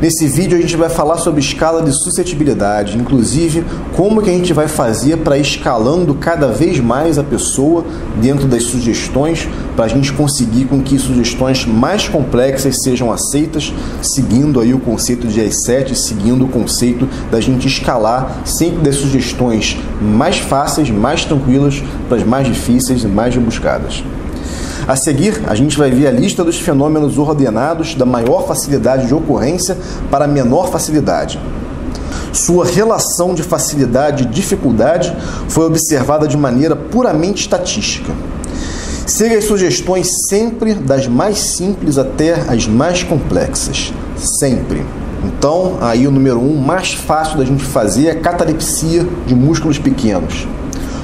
Nesse vídeo a gente vai falar sobre escala de suscetibilidade, inclusive como que a gente vai fazer para ir escalando cada vez mais a pessoa dentro das sugestões, para a gente conseguir com que sugestões mais complexas sejam aceitas, seguindo aí o conceito de as7, seguindo o conceito da gente escalar sempre das sugestões mais fáceis, mais tranquilas, para as mais difíceis e mais rebuscadas. A seguir, a gente vai ver a lista dos fenômenos ordenados da maior facilidade de ocorrência para a menor facilidade. Sua relação de facilidade e dificuldade foi observada de maneira puramente estatística. Siga as sugestões sempre das mais simples até as mais complexas. Sempre. Então, aí o número 1 mais fácil da gente fazer é a catalepsia de músculos pequenos.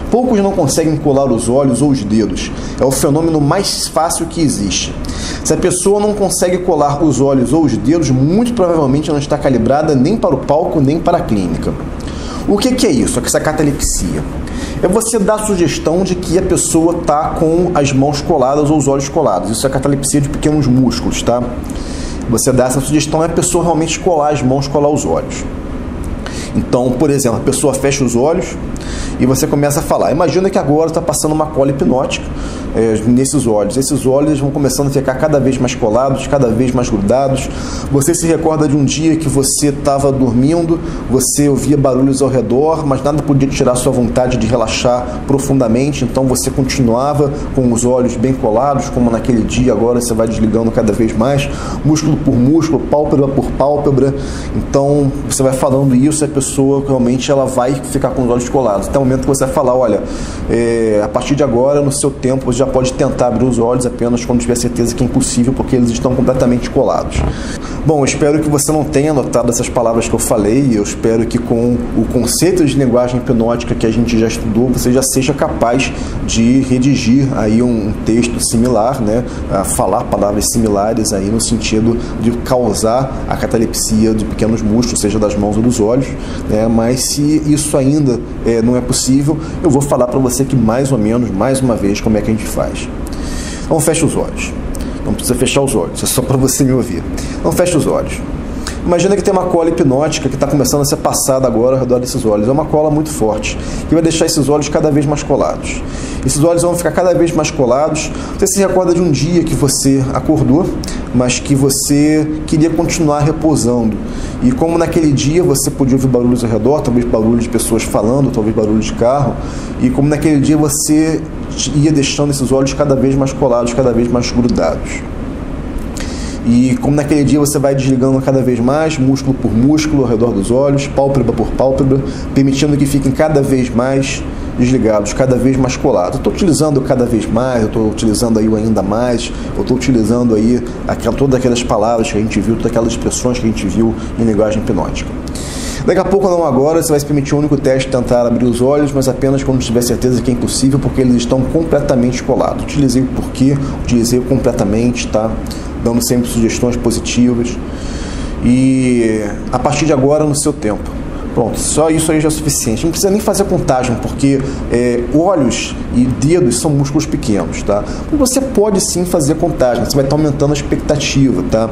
Poucos não conseguem colar os olhos ou os dedos. É o fenômeno mais fácil que existe. Se a pessoa não consegue colar os olhos ou os dedos, muito provavelmente não está calibrada nem para o palco, nem para a clínica. O que é isso? Essa catalepsia? É você dar a sugestão de que a pessoa está com as mãos coladas ou os olhos colados. Isso é catalepsia de pequenos músculos, tá? Você dá essa sugestão e a pessoa realmente colar as mãos, colar os olhos. Então, por exemplo, a pessoa fecha os olhos e você começa a falar. Imagina que agora está passando uma cola hipnótica nesses olhos. Esses olhos vão começando a ficar cada vez mais colados, cada vez mais grudados. Você se recorda de um dia que você estava dormindo, você ouvia barulhos ao redor, mas nada podia tirar sua vontade de relaxar profundamente. Então você continuava com os olhos bem colados, como naquele dia. Agora você vai desligando cada vez mais, músculo por músculo, pálpebra por pálpebra. Então você vai falando isso e a pessoa realmente ela vai ficar com os olhos colados. Até o momento que você vai falar, olha, a partir de agora, no seu tempo, você já pode tentar abrir os olhos apenas quando tiver certeza que é impossível, porque eles estão completamente colados. Bom, eu espero que você não tenha anotado essas palavras que eu falei, eu espero que com o conceito de linguagem hipnótica que a gente já estudou, você já seja capaz de redigir aí um texto similar, né, a falar palavras similares aí no sentido de causar a catalepsia de pequenos músculos, seja das mãos ou dos olhos, né, mas se isso ainda não é possível, eu vou falar para você que mais ou menos, mais uma vez, como é que a gente faz. Então fecha os olhos. Não precisa fechar os olhos, é só para você me ouvir. Não fecha os olhos. Imagina que tem uma cola hipnótica que está começando a ser passada agora ao redor desses olhos. É uma cola muito forte, que vai deixar esses olhos cada vez mais colados. Esses olhos vão ficar cada vez mais colados. Você se recorda de um dia que você acordou, mas que você queria continuar repousando. E como naquele dia você podia ouvir barulhos ao redor, talvez barulho de pessoas falando, talvez barulho de carro, e como naquele dia você ia deixando esses olhos cada vez mais colados, cada vez mais grudados. E como naquele dia você vai desligando cada vez mais, músculo por músculo ao redor dos olhos, pálpebra por pálpebra, permitindo que fiquem cada vez mais desligados, cada vez mais colados. Eu estou utilizando cada vez mais, eu estou utilizando aí o ainda mais, eu estou utilizando aí todas aquelas palavras que a gente viu, todas aquelas expressões que a gente viu em linguagem hipnótica. Daqui a pouco, não agora, você vai se permitir um único teste, tentar abrir os olhos, mas apenas quando tiver certeza que é impossível, porque eles estão completamente colados. Utilizei o porquê, utilizei completamente, tá? Dando sempre sugestões positivas. E a partir de agora, no seu tempo. Pronto, só isso aí já é suficiente. Não precisa nem fazer contagem, porque olhos e dedos são músculos pequenos, tá? Mas você pode sim fazer contagem, você vai estar aumentando a expectativa, tá?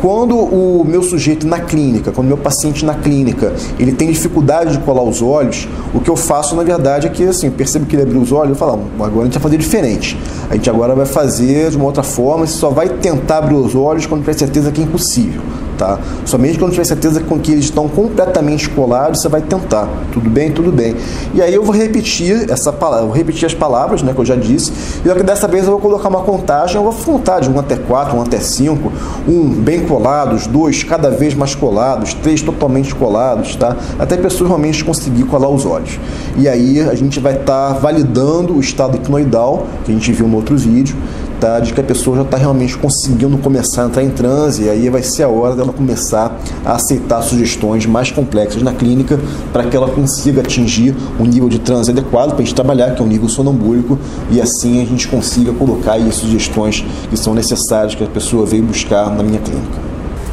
Quando o meu sujeito na clínica, quando o meu paciente na clínica, ele tem dificuldade de colar os olhos, o que eu faço, na verdade, é que, assim, eu percebo que ele abriu os olhos, eu falo, agora a gente vai fazer diferente. A gente agora vai fazer de uma outra forma, você só vai tentar abrir os olhos quando tiver certeza que é impossível. Tá? Somente quando tiver certeza que eles estão completamente colados, você vai tentar. Tudo bem? Tudo bem. E aí eu vou repetir essa palavra, vou repetir as palavras, né, que eu já disse, e dessa vez eu vou colocar uma contagem, eu vou contar de 1 até 4, 1 até 5, 1 bem colados, 2 cada vez mais colados, 3 totalmente colados, tá? Até a pessoa realmente conseguir colar os olhos. E aí a gente vai estar validando o estado hipnoidal, que a gente viu no outro vídeo, tá? De que a pessoa já está realmente conseguindo começar a entrar em transe, e aí vai ser a hora dela começar a aceitar sugestões mais complexas na clínica para que ela consiga atingir um nível de transe adequado para a gente trabalhar, que é o nível sonambúlico, e assim a gente consiga colocar aí sugestões que são necessárias que a pessoa veio buscar na minha clínica.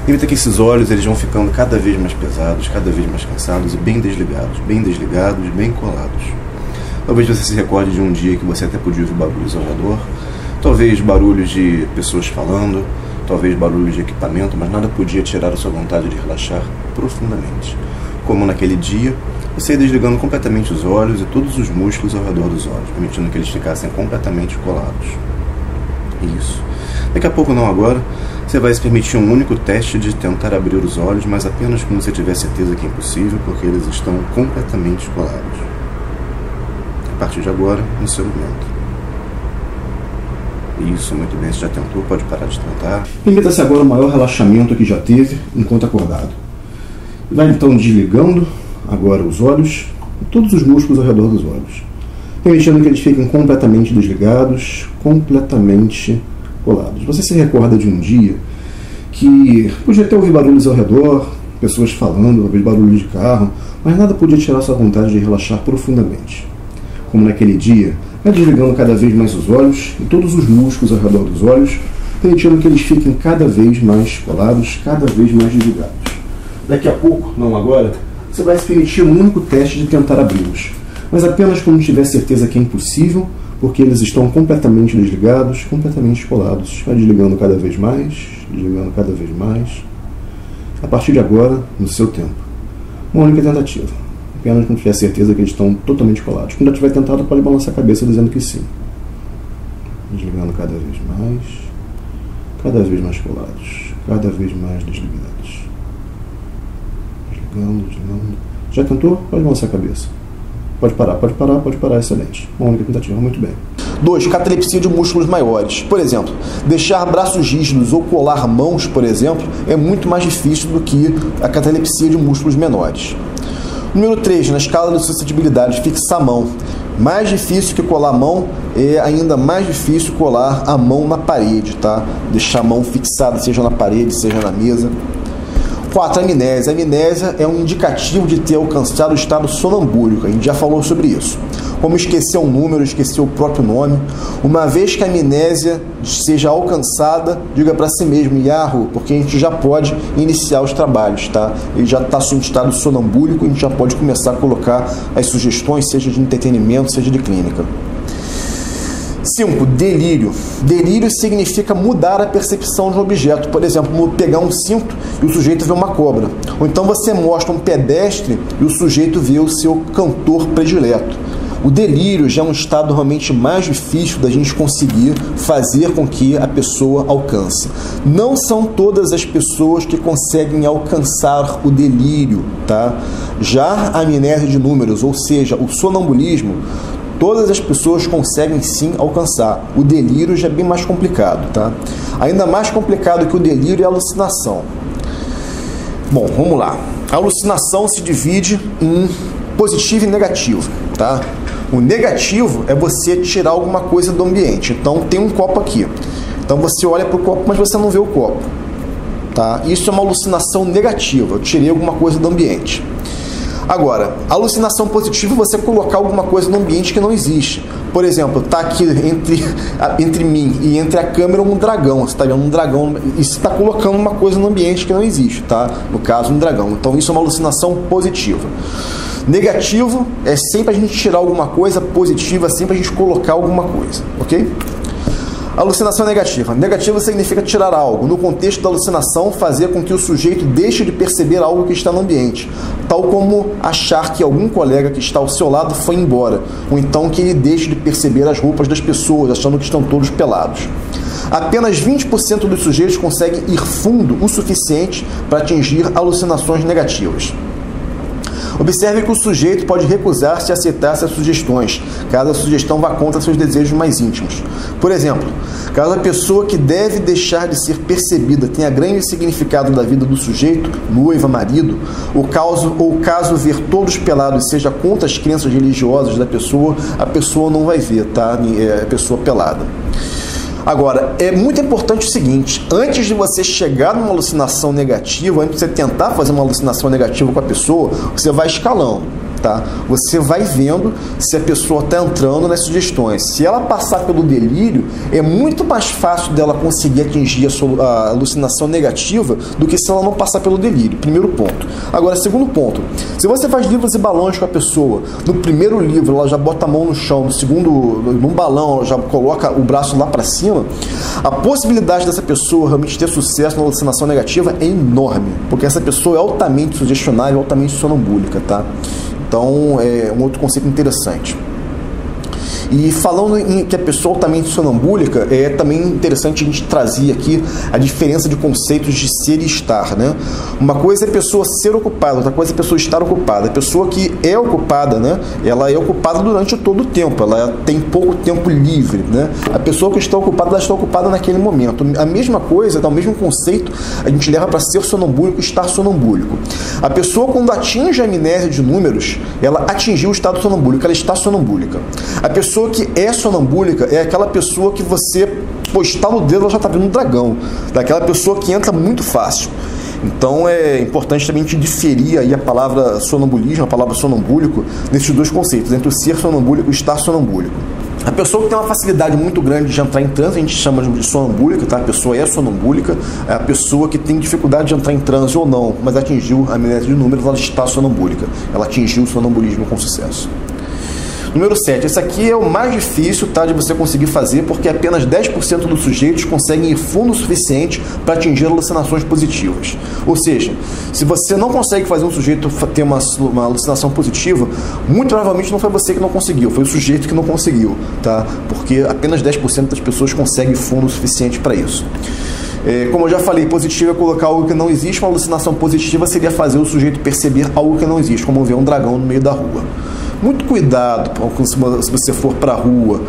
Evita que esses olhos eles vão ficando cada vez mais pesados, cada vez mais cansados e bem desligados, bem colados. Talvez você se recorde de um dia que você até podia ouvir barulhos ao redor, talvez barulhos de pessoas falando, talvez barulho de equipamento, mas nada podia tirar a sua vontade de relaxar profundamente. Como naquele dia, você ia desligando completamente os olhos e todos os músculos ao redor dos olhos, permitindo que eles ficassem completamente colados. Isso. Daqui a pouco, não agora, você vai se permitir um único teste de tentar abrir os olhos, mas apenas quando você tiver certeza que é impossível, porque eles estão completamente colados. A partir de agora, no seu momento. Isso, muito bem, você já tentou, pode parar de tentar. Permita-se agora o maior relaxamento que já teve enquanto acordado. Vai então desligando agora os olhos e todos os músculos ao redor dos olhos, permitindo que eles fiquem completamente desligados, completamente colados. Você se recorda de um dia que podia até ouvir barulhos ao redor, pessoas falando, talvez barulho de carro, mas nada podia tirar sua vontade de relaxar profundamente. Como naquele dia, vai desligando cada vez mais os olhos e todos os músculos ao redor dos olhos, permitindo que eles fiquem cada vez mais colados, cada vez mais desligados. Daqui a pouco, não agora, você vai se permitir um único teste de tentar abri-los, mas apenas quando tiver certeza que é impossível, porque eles estão completamente desligados, completamente colados. Vai desligando cada vez mais, desligando cada vez mais. A partir de agora, no seu tempo. Uma única tentativa. Apenas quando tiver certeza que eles estão totalmente colados. Quando já tiver tentado, pode balançar a cabeça dizendo que sim. Desligando cada vez mais colados, cada vez mais desligados. Desligando. Já tentou? Pode balançar a cabeça. Pode parar, excelente. Uma única tentativa, muito bem. 2. Catalepsia de músculos maiores. Por exemplo, deixar braços rígidos ou colar mãos, por exemplo, é muito mais difícil do que a catalepsia de músculos menores. Número 3. Na escala de suscetibilidade, fixar a mão. Mais difícil que colar a mão, é ainda mais difícil colar a mão na parede, tá? Deixar a mão fixada, seja na parede, seja na mesa. 4. Amnésia. A amnésia é um indicativo de ter alcançado o estado sonambúlico. A gente já falou sobre isso. Como esquecer um número, esquecer o próprio nome. Uma vez que a amnésia seja alcançada, diga para si mesmo, Yahoo, porque a gente já pode iniciar os trabalhos, tá? Ele já está em estado sonambúlico, a gente já pode começar a colocar as sugestões, seja de entretenimento, seja de clínica. 5. Delírio. Delírio significa mudar a percepção de um objeto. Por exemplo, pegar um cinto e o sujeito vê uma cobra. Ou então você mostra um pedestre e o sujeito vê o seu cantor predileto. O delírio já é um estado realmente mais difícil da gente conseguir fazer com que a pessoa alcance. Não são todas as pessoas que conseguem alcançar o delírio, tá? Já a amnésia de números, ou seja, o sonambulismo, todas as pessoas conseguem sim alcançar. O delírio já é bem mais complicado, tá? Ainda mais complicado que o delírio é a alucinação. Bom, vamos lá. A alucinação se divide em positivo e negativo, tá? O negativo é você tirar alguma coisa do ambiente. Então, tem um copo aqui. Então, você olha para o copo, mas você não vê o copo, tá? Isso é uma alucinação negativa. Eu tirei alguma coisa do ambiente. Agora, alucinação positiva é você colocar alguma coisa no ambiente que não existe. Por exemplo, está aqui entre mim e entre a câmera um dragão. Você está vendo um dragão e você está colocando uma coisa no ambiente que não existe, tá? No caso, um dragão. Então, isso é uma alucinação positiva. Negativo é sempre a gente tirar alguma coisa, positiva é sempre a gente colocar alguma coisa, ok? Alucinação negativa. Negativa significa tirar algo. No contexto da alucinação, fazer com que o sujeito deixe de perceber algo que está no ambiente, tal como achar que algum colega que está ao seu lado foi embora, ou então que ele deixe de perceber as roupas das pessoas, achando que estão todos pelados. Apenas 20% dos sujeitos conseguem ir fundo o suficiente para atingir alucinações negativas. Observe que o sujeito pode recusar-se a aceitar essas sugestões, caso a sugestão vá contra seus desejos mais íntimos. Por exemplo, caso a pessoa que deve deixar de ser percebida tenha grande significado da vida do sujeito, noiva, marido, ou caso ver todos pelados seja contra as crenças religiosas da pessoa, a pessoa não vai ver, tá? A pessoa pelada. Agora, é muito importante o seguinte, antes de você chegar numa alucinação negativa, antes de você tentar fazer uma alucinação negativa com a pessoa, você vai escalando. tá? Você vai vendo se a pessoa está entrando nas sugestões. Se ela passar pelo delírio, é muito mais fácil dela conseguir atingir a alucinação negativa do que se ela não passar pelo delírio. Primeiro ponto. Agora, segundo ponto, se você faz livros e balões com a pessoa, no primeiro livro ela já bota a mão no chão, no segundo, num balão, ela já coloca o braço lá para cima, a possibilidade dessa pessoa realmente ter sucesso na alucinação negativa é enorme, porque essa pessoa é altamente sugestionável, altamente sonambúlica, tá? Então, é um outro conceito interessante. E falando em que a pessoa altamente sonambúlica, é também interessante a gente trazer aqui a diferença de conceitos de ser e estar, né? Uma coisa é a pessoa ser ocupada, outra coisa é a pessoa estar ocupada. A pessoa que é ocupada, né? Ela é ocupada durante todo o tempo, ela tem pouco tempo livre, né? A pessoa que está ocupada, ela está ocupada naquele momento. A mesma coisa, o mesmo conceito, a gente leva para ser sonambúlico e estar sonambúlico. A pessoa, quando atinge a amnésia de números, ela atingiu o estado sonambúlico, ela está sonambúlica. A pessoa que é sonambúlica é aquela pessoa que você estala o dedo, ela já está vendo um dragão, daquela pessoa que entra muito fácil. Então é importante também a gente diferir aí a palavra sonambulismo, a palavra sonambúlico, nesses dois conceitos, entre o ser sonambúlico e o estar sonambúlico. A pessoa que tem uma facilidade muito grande de entrar em transe, a gente chama de sonambúlica, tá? A pessoa é sonambúlica, é a pessoa que tem dificuldade de entrar em transe ou não, mas atingiu a amnésia de números, ela está sonambúlica, ela atingiu o sonambulismo com sucesso. Número 7. Esse aqui é o mais difícil, tá, de você conseguir fazer, porque apenas 10% dos sujeitos conseguem ir fundo o suficiente para atingir alucinações positivas. Ou seja, se você não consegue fazer um sujeito ter uma alucinação positiva, muito provavelmente não foi você que não conseguiu, foi o sujeito que não conseguiu, tá? Porque apenas 10% das pessoas conseguem fundo o suficiente para isso. Como eu já falei, positivo é colocar algo que não existe, uma alucinação positiva seria fazer o sujeito perceber algo que não existe, como ver um dragão no meio da rua. Muito cuidado se você for para a rua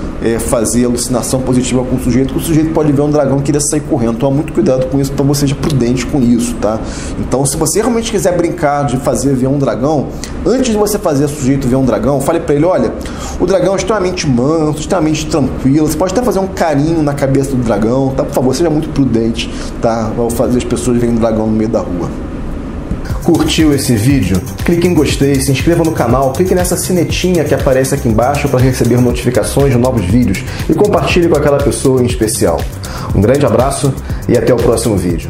fazer alucinação positiva com o sujeito, que o sujeito pode ver um dragão e querer sair correndo. Então, muito cuidado com isso, para você seja prudente com isso, tá? Então, se você realmente quiser brincar de fazer ver um dragão, antes de você fazer o sujeito ver um dragão, fale para ele, olha, o dragão é extremamente manso, extremamente tranquilo, você pode até fazer um carinho na cabeça do dragão, tá? Por favor, seja muito prudente, tá? Ao fazer as pessoas verem um dragão no meio da rua. Curtiu esse vídeo? Clique em gostei, se inscreva no canal, clique nessa sinetinha que aparece aqui embaixo para receber notificações de novos vídeos e compartilhe com aquela pessoa em especial. Um grande abraço e até o próximo vídeo.